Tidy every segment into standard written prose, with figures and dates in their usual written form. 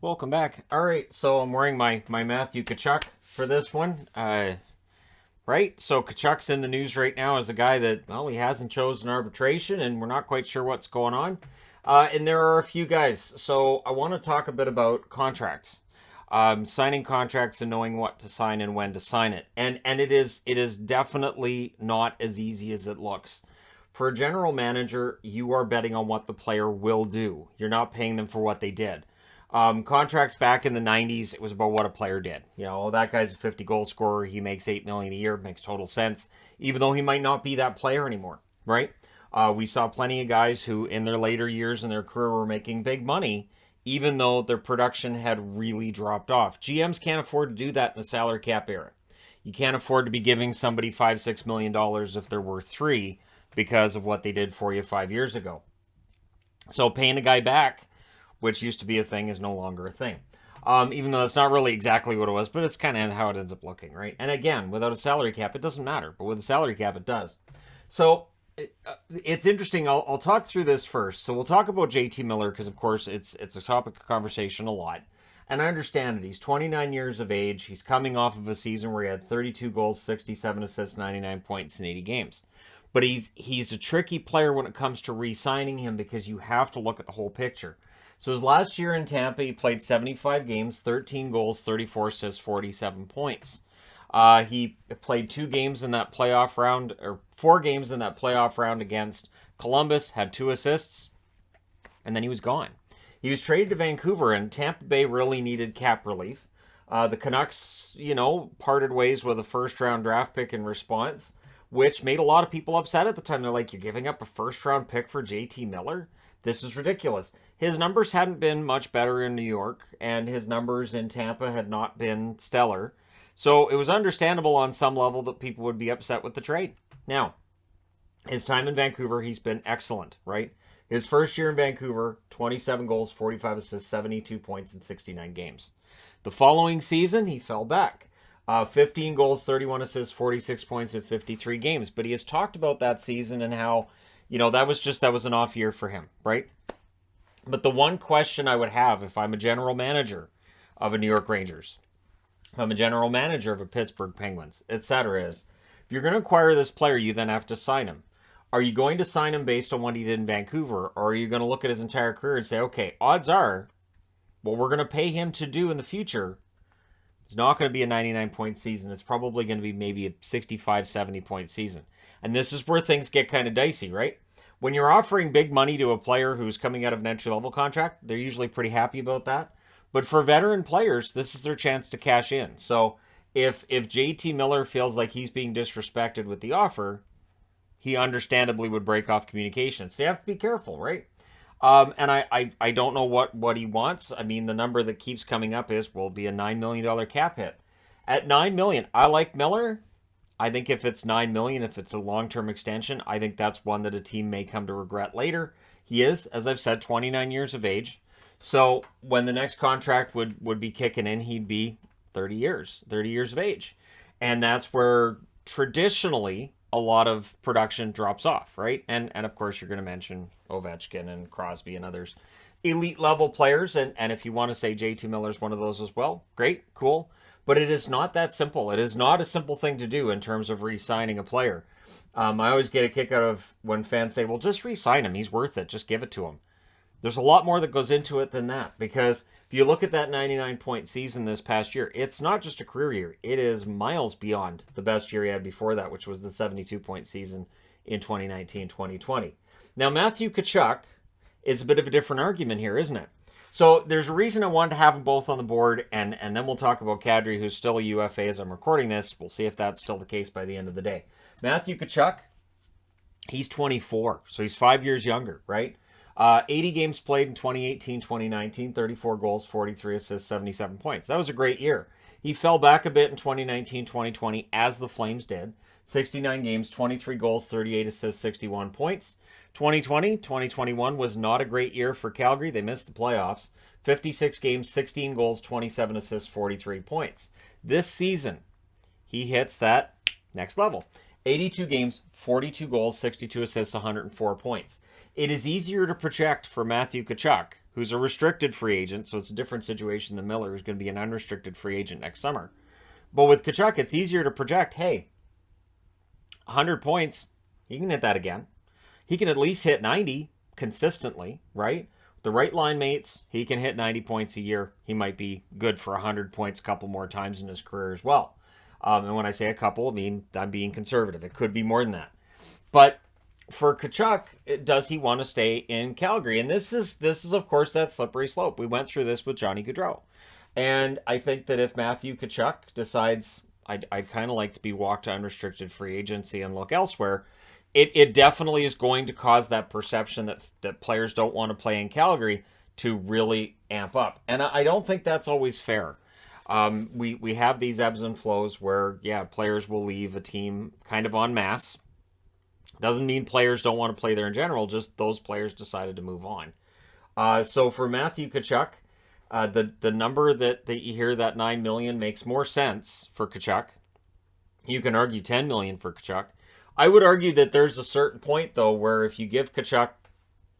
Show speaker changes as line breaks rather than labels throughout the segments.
Welcome back. All right, so I'm wearing my Matthew Tkachuk for this one. Right, so Tkachuk's in the news right now as a guy that, well, he hasn't chosen arbitration, and we're not quite sure what's going on. And there are a few guys. So I want to talk a bit about contracts, signing contracts and knowing what to sign and when to sign it. And it is definitely not as easy as it looks. For a general manager, you are betting on what the player will do. You're not paying them for what they did. Contracts back in the 90s, it was about what a player did. You know, that guy's a 50 goal scorer. He makes $8 million a year. Makes total sense, even though he might not be that player anymore, right? We saw plenty of guys who, in their later years in their career, were making big money, even though their production had really dropped off. GMs can't afford to do that in the salary cap era. You can't afford to be giving somebody $5-6 million if they're worth three because of what they did for you 5 years ago. So paying a guy back, which used to be a thing, is no longer a thing. Even though it's not really exactly what it was, but it's kind of how it ends up looking, right? And again, without a salary cap, it doesn't matter. But with a salary cap, it does. So it's interesting. I'll talk through this first. So we'll talk about JT Miller because, of course, it's a topic of conversation a lot. And I understand it. He's 29 years of age. He's coming off of a season where he had 32 goals, 67 assists, 99 points in 80 games. But he's a tricky player when it comes to re-signing him because you have to look at the whole picture. So his last year in Tampa, he played 75 games, 13 goals, 34 assists, 47 points. He played 2 games in that playoff round, or 4 games in that playoff round against Columbus, had 2 assists, and then he was gone. He was traded to Vancouver, and Tampa Bay really needed cap relief. The Canucks, parted ways with a first-round draft pick in response, which made a lot of people upset at the time. They're like, you're giving up a first-round pick for JT Miller? This is ridiculous. His numbers hadn't been much better in New York, and his numbers in Tampa had not been stellar. So it was understandable on some level that people would be upset with the trade. Now, his time in Vancouver, he's been excellent, right? His first year in Vancouver, 27 goals, 45 assists, 72 points in 69 games. The following season, he fell back. 15 goals, 31 assists, 46 points in 53 games. But he has talked about that season and how that was an off year for him, right? But the one question I would have if I'm a general manager of a New York Rangers, if I'm a general manager of a Pittsburgh Penguins, etc., is if you're going to acquire this player, you then have to sign him. Are you going to sign him based on what he did in Vancouver, or are you going to look at his entire career and say, okay, odds are what we're going to pay him to do in the future is not going to be a 99-point season. It's probably going to be maybe a 65, 70-point season. And this is where things get kind of dicey, right? When you're offering big money to a player who's coming out of an entry-level contract, they're usually pretty happy about that. But for veteran players, this is their chance to cash in. So if JT Miller feels like he's being disrespected with the offer, he understandably would break off communication. So you have to be careful, right? And I don't know what he wants. I mean, the number that keeps coming up will be a $9 million cap hit. At $9 million, I like Miller. I think if it's $9 million, if it's a long-term extension, I think that's one that a team may come to regret later. He is, as I've said, 29 years of age. So when the next contract would be kicking in, he'd be 30 years of age. And that's where traditionally a lot of production drops off, right? And of course, you're going to mention Ovechkin and Crosby and others. Elite level players. And if you want to say JT Miller's one of those as well, great, cool. But it is not that simple. It is not a simple thing to do in terms of re-signing a player. I always get a kick out of when fans say, well, just re-sign him. He's worth it. Just give it to him. There's a lot more that goes into it than that. Because if you look at that 99-point season this past year, it's not just a career year. It is miles beyond the best year he had before that, which was the 72-point season in 2019-2020. Now, Matthew Tkachuk is a bit of a different argument here, isn't it? So there's a reason I wanted to have them both on the board, and then we'll talk about Kadri, who's still a UFA as I'm recording this. We'll see if that's still the case by the end of the day. Matthew Tkachuk, he's 24, so he's 5 years younger, right? 80 games played in 2018-2019, 34 goals, 43 assists, 77 points. That was a great year. He fell back a bit in 2019-2020, as the Flames did. 69 games, 23 goals, 38 assists, 61 points. 2020-2021 was not a great year for Calgary. They missed the playoffs. 56 games, 16 goals, 27 assists, 43 points. This season, he hits that next level. 82 games, 42 goals, 62 assists, 104 points. It is easier to project for Matthew Tkachuk who's a restricted free agent, so it's a different situation than Miller, who's going to be an unrestricted free agent next summer. But with Tkachuk, it's easier to project, hey, 100 points, he can hit that again. He can at least hit 90 consistently, right? The right line mates, he can hit 90 points a year. He might be good for 100 points a couple more times in his career as well. And when I say a couple, I mean I'm being conservative. It could be more than that. But for Tkachuk, does he want to stay in Calgary? And this is of course that slippery slope. We went through this with Johnny Gaudreau. And I think that if Matthew Tkachuk decides I'd kind of like to be walked to unrestricted free agency and look elsewhere, it definitely is going to cause that perception that players don't want to play in Calgary to really amp up. And I don't think that's always fair. We have these ebbs and flows where, yeah, players will leave a team kind of en masse. Doesn't mean players don't want to play there in general, just those players decided to move on. So for Matthew Tkachuk, the number that you hear, that $9 million, makes more sense for Tkachuk. You can argue $10 million for Tkachuk. I would argue that there's a certain point, though, where if you give Tkachuk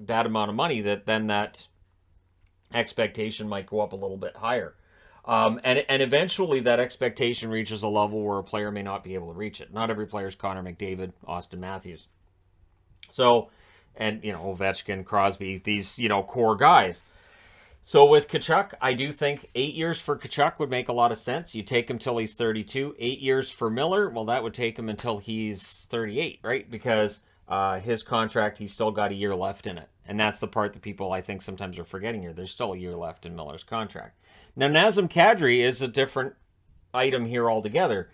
that amount of money, then that expectation might go up a little bit higher. And eventually that expectation reaches a level where a player may not be able to reach it. Not every player is Connor McDavid, Austin Matthews. So, and, Ovechkin, Crosby, these, core guys. So with Tkachuk, I do think 8 years for Tkachuk would make a lot of sense. You take him till he's 32. 8 years for Miller, well, that would take him until he's 38, right? Because his contract, he's still got a year left in it. And that's the part that people, I think, sometimes are forgetting here. There's still a year left in Miller's contract. Now, Nazem Kadri is a different item here altogether.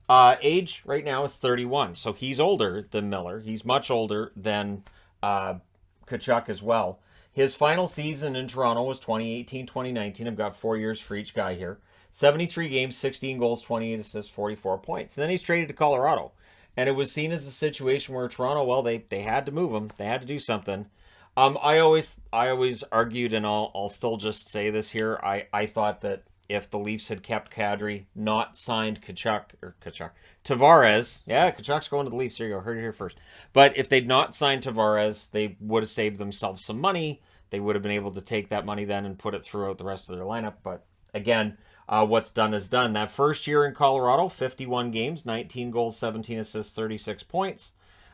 Age right now is 31, so he's older than Miller. He's much older than Tkachuk as well. His final season in Toronto was 2018-2019. I've got 4 years for each guy here. 73 games, 16 goals, 28 assists, 44 points. And then he's traded to Colorado. And it was seen as a situation where Toronto, well, they had to move him. They had to do something. I always argued, and I'll still just say this here, I thought that if the Leafs had kept Kadri, not signed Tavares, yeah, Kachuk's going to the Leafs, there you go, heard it here first. But if they'd not signed Tavares, they would have saved themselves some money. They would have been able to take that money then and put it throughout the rest of their lineup. But again, what's done is done. That first year in Colorado, 51 games, 19 goals, 17 assists, 36 points.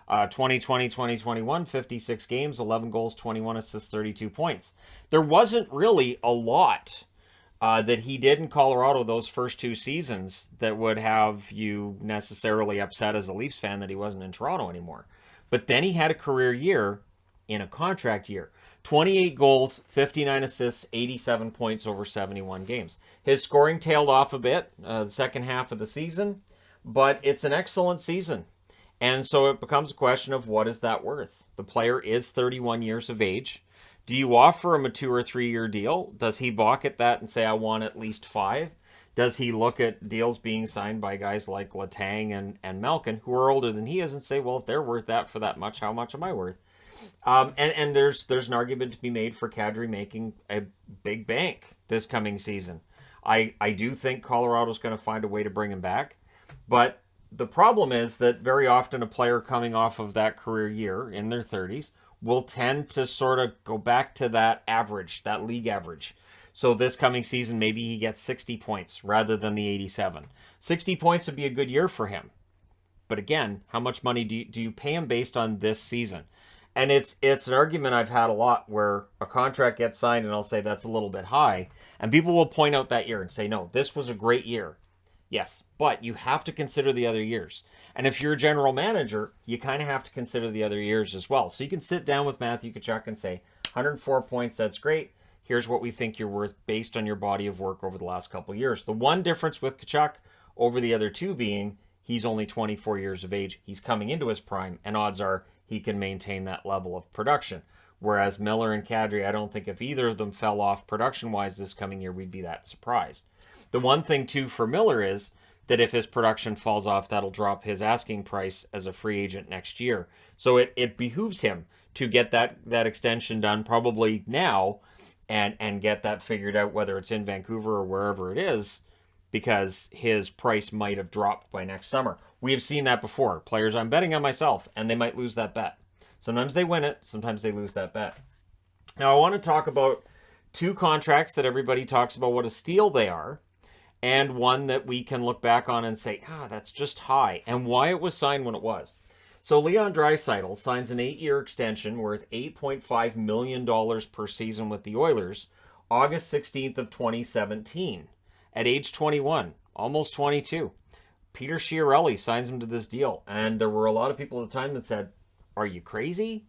2020-2021, 56 games, 11 goals, 21 assists, 32 points. There wasn't really a lot that he did in Colorado those first 2 seasons that would have you necessarily upset as a Leafs fan that he wasn't in Toronto anymore. But then he had a career year in a contract year. 28 goals, 59 assists, 87 points over 71 games. His scoring tailed off a bit the second half of the season, but it's an excellent season. And so it becomes a question of what is that worth? The player is 31 years of age. Do you offer him a 2 or 3 year deal? Does he balk at that and say, I want at least 5? Does he look at deals being signed by guys like Letang and Malkin, who are older than he is, and say, well, if they're worth that for that much, how much am I worth? And there's an argument to be made for Kadri making a big bank this coming season. I do think Colorado's going to find a way to bring him back. But the problem is that very often a player coming off of that career year in their 30s will tend to sort of go back to that average, that league average. So this coming season, maybe he gets 60 points rather than the 87. 60 points would be a good year for him. But again, how much money do you pay him based on this season? And it's an argument I've had a lot where a contract gets signed and I'll say that's a little bit high. And people will point out that year and say, no, this was a great year. Yes, but you have to consider the other years. And if you're a general manager, you kind of have to consider the other years as well. So you can sit down with Matthew Tkachuk and say, 104 points, that's great. Here's what we think you're worth based on your body of work over the last couple of years. The one difference with Tkachuk over the other two being he's only 24 years of age. He's coming into his prime, and odds are he can maintain that level of production. Whereas Miller and Kadri, I don't think if either of them fell off production-wise this coming year, we'd be that surprised. The one thing, too, for Miller is that if his production falls off, that'll drop his asking price as a free agent next year. So it behooves him to get that extension done probably now and get that figured out, whether it's in Vancouver or wherever it is, because his price might have dropped by next summer. We have seen that before. Players, I'm betting on myself, and they might lose that bet. Sometimes they win it, sometimes they lose that bet. Now, I want to talk about two contracts that everybody talks about what a steal they are, and one that we can look back on and say, that's just high, and why it was signed when it was. So Leon Draisaitl signs an 8-year extension worth $8.5 million per season with the Oilers August 16th of 2017 at age 21, almost 22. Peter Chiarelli signs him to this deal, and there were a lot of people at the time that said, are you crazy?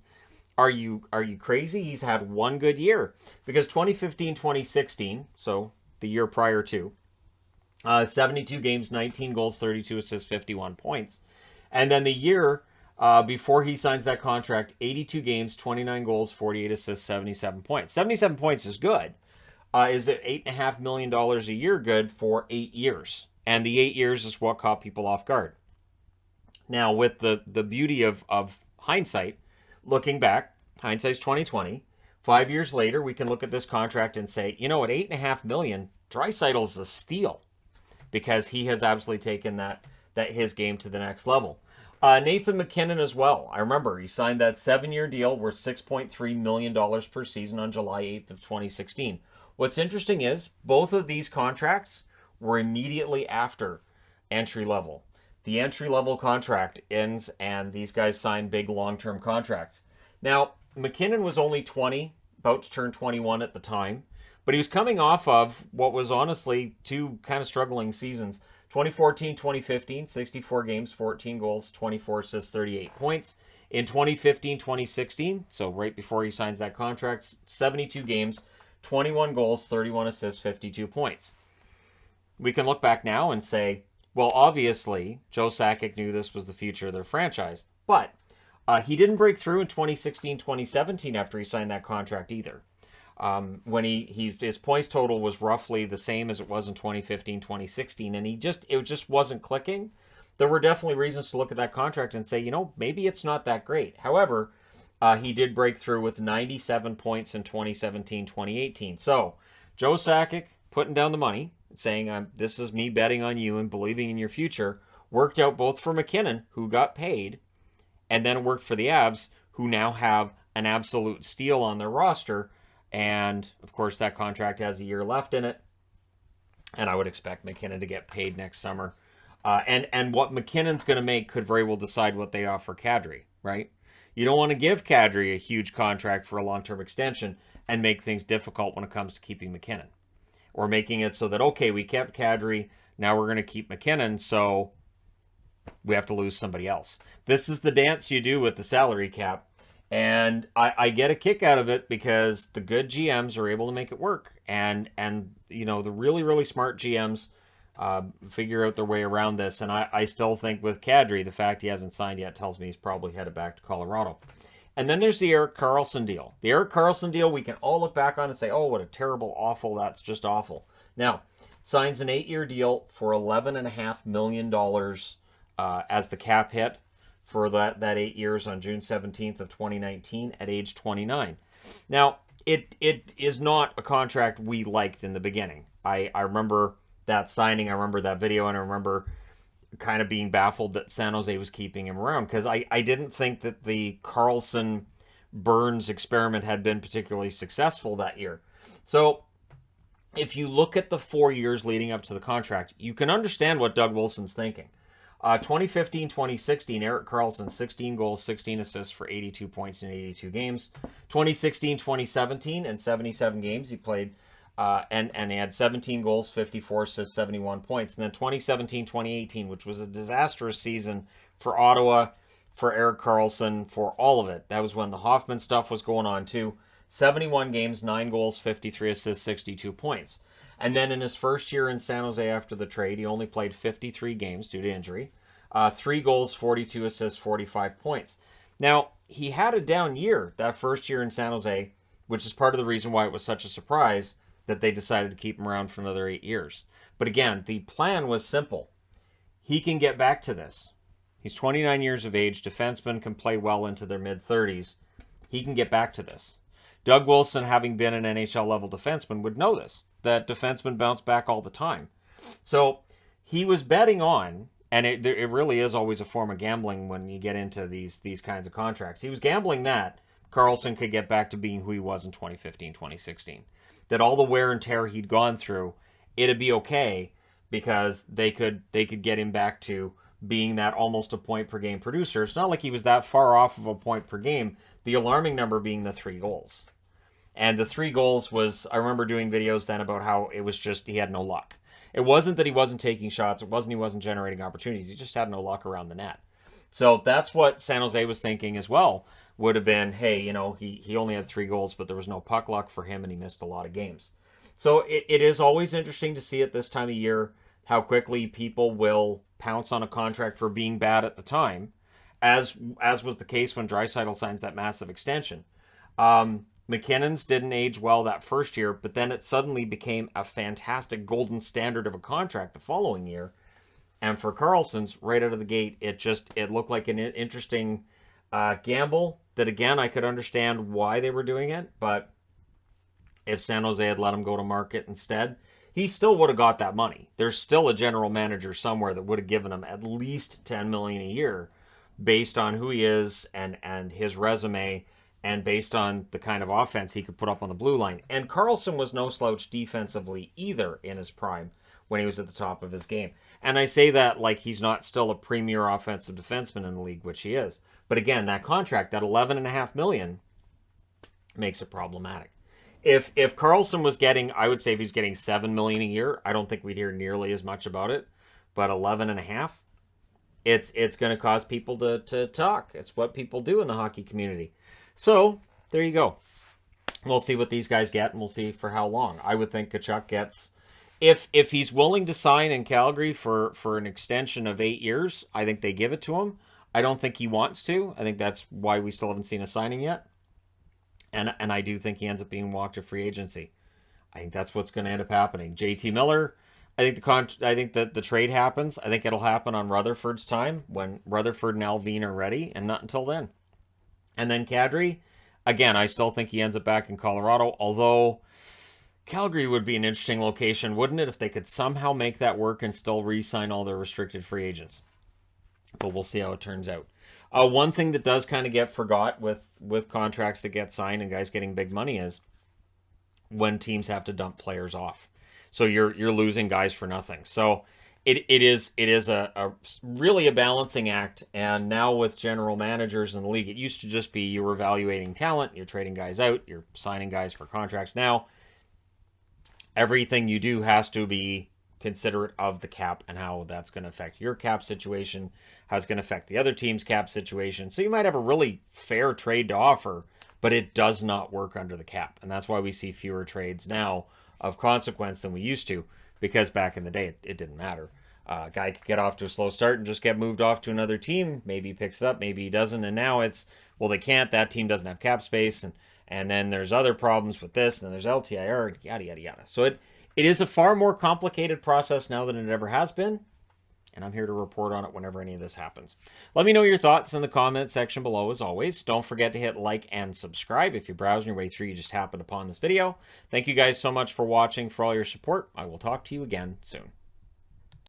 Are you crazy? He's had one good year. Because 2015-2016, so the year prior to, 72 games, 19 goals, 32 assists, 51 points. And then the year before he signs that contract, 82 games, 29 goals, 48 assists, 77 points. 77 points is good. Is it $8.5 million a year good for 8 years? And the 8 years is what caught people off guard. Now, with the beauty of hindsight, looking back, hindsight's 2020. 5 years later, we can look at this contract and say, at $8.5 million, Draisaitl's a steal, because he has absolutely taken that his game to the next level. Nathan MacKinnon as well. I remember he signed that 7-year deal worth $6.3 million per season on July 8th of 2016. What's interesting is both of these contracts were immediately after entry level. The entry level contract ends and these guys sign big long-term contracts. Now, MacKinnon was only 20, about to turn 21 at the time, but he was coming off of what was honestly two kind of struggling seasons. 2014-2015, 64 games, 14 goals, 24 assists, 38 points. In 2015-2016, so right before he signs that contract, 72 games, 21 goals, 31 assists, 52 points. We can look back now and say, well, obviously, Joe Sakic knew this was the future of their franchise, but he didn't break through in 2016-2017 after he signed that contract either. When his points total was roughly the same as it was in 2015-2016, and it just wasn't clicking. There were definitely reasons to look at that contract and say, maybe it's not that great. However, he did break through with 97 points in 2017-2018. So, Joe Sakic putting down the money, saying, this is me betting on you and believing in your future, worked out both for MacKinnon, who got paid, and then it worked for the Avs, who now have an absolute steal on their roster. And, of course, that contract has a year left in it. And I would expect MacKinnon to get paid next summer. And what McKinnon's going to make could very well decide what they offer Kadri, right? You don't want to give Kadri a huge contract for a long-term extension and make things difficult when it comes to keeping MacKinnon. Or making it so that, okay, we kept Kadri, now we're going to keep MacKinnon, so we have to lose somebody else. This is the dance you do with the salary cap. And I get a kick out of it because the good GMs are able to make it work. And the really, really smart GMs figure out their way around this. And I still think with Kadri, the fact he hasn't signed yet tells me he's probably headed back to Colorado. And then there's the Erik Carlson deal. The Erik Carlson deal we can all look back on and say, oh, what a terrible, awful, that's just awful. Now, signs an 8-year deal for $11.5 million as the cap hit for that 8 years on June 17th of 2019 at age 29. Now, it is not a contract we liked in the beginning. I remember that signing, I remember that video, and I remember kind of being baffled that San Jose was keeping him around because I didn't think that the Carlson Burns experiment had been particularly successful that year. So if you look at the 4 years leading up to the contract, you can understand what Doug Wilson's thinking. 2015-2016, Erik Carlson, 16 goals, 16 assists for 82 points in 82 games. 2016-2017, in 77 games, he played, and he had 17 goals, 54 assists, 71 points. And then 2017-2018, which was a disastrous season for Ottawa, for Erik Carlson, for all of it. That was when the Hoffman stuff was going on too. 71 games, 9 goals, 53 assists, 62 points. And then in his first year in San Jose after the trade, he only played 53 games due to injury. 3 goals, 42 assists, 45 points. Now, he had a down year that first year in San Jose, which is part of the reason why it was such a surprise that they decided to keep him around for another 8 years. But again, the plan was simple. He can get back to this. He's 29 years of age. Defensemen can play well into their mid-30s. He can get back to this. Doug Wilson, having been an NHL-level defenseman, would know this, that defensemen bounce back all the time. So he was betting on, and it really is always a form of gambling when you get into these kinds of contracts. He was gambling that Carlson could get back to being who he was in 2015-2016. that all the wear and tear he'd gone through, it'd be okay because they could get him back to being that almost a point per game producer. It's not like he was that far off of a point per game. The alarming number being the 3 goals. And the 3 goals was, I remember doing videos then about how it was just, he had no luck. It wasn't that he wasn't taking shots. It wasn't he wasn't generating opportunities. He just had no luck around the net. So that's what San Jose was thinking as well. Would have been, hey, you know, he only had 3 goals, but there was no puck luck for him, and he missed a lot of games. So it is always interesting to see at this time of year how quickly people will pounce on a contract for being bad at the time, as was the case when Draisaitl signs that massive extension. McKinnon's didn't age well that first year, but then it suddenly became a fantastic golden standard of a contract the following year. And for Carlson's, right out of the gate, it looked like an interesting gamble that, again, I could understand why they were doing it, but if San Jose had let him go to market instead, he still would have got that money. There's still a general manager somewhere that would have given him at least $10 million a year based on who he is and his resume and based on the kind of offense he could put up on the blue line. And Carlson was no slouch defensively either in his prime when he was at the top of his game. And I say that like he's not still a premier offensive defenseman in the league, which he is. But again, that contract, that $11.5 million, makes it problematic. If Carlson was getting, I would say if he's getting $7 million a year, I don't think we'd hear nearly as much about it. But 11.5, it's going to cause people to talk. It's what people do in the hockey community. So there you go. We'll see what these guys get, and we'll see for how long. I would think Tkachuk gets, if he's willing to sign in Calgary for an extension of 8 years, I think they give it to him. I don't think he wants to. I think that's why we still haven't seen a signing yet. And I do think he ends up being walked to free agency. I think that's what's going to end up happening. JT Miller, I think that the trade happens. I think it'll happen on Rutherford's time when Rutherford and Alvin are ready, and not until then. And then Kadri, again, I still think he ends up back in Colorado, although Calgary would be an interesting location, wouldn't it, if they could somehow make that work and still re-sign all their restricted free agents. But we'll see how it turns out. One thing that does kind of get forgot with contracts that get signed and guys getting big money is when teams have to dump players off. So you're losing guys for nothing. So it is a really a balancing act. And now with general managers in the league, it used to just be you were evaluating talent, you're trading guys out, you're signing guys for contracts. Now everything you do has to be considerate of the cap and how that's going to affect your cap situation, how it's going to affect the other team's cap situation. So you might have a really fair trade to offer, but it does not work under the cap. And that's why we see fewer trades now of consequence than we used to, because back in the day, it didn't matter. A guy could get off to a slow start and just get moved off to another team. Maybe he picks it up, maybe he doesn't. And now it's, well, they can't. That team doesn't have cap space. And then there's other problems with this, and then there's LTIR, yada, yada, yada. So it is a far more complicated process now than it ever has been, and I'm here to report on it whenever any of this happens. Let me know your thoughts in the comment section below, as always. Don't forget to hit like and subscribe if you're browsing your way through, you just happened upon this video. Thank you guys so much for watching, for all your support. I will talk to you again soon.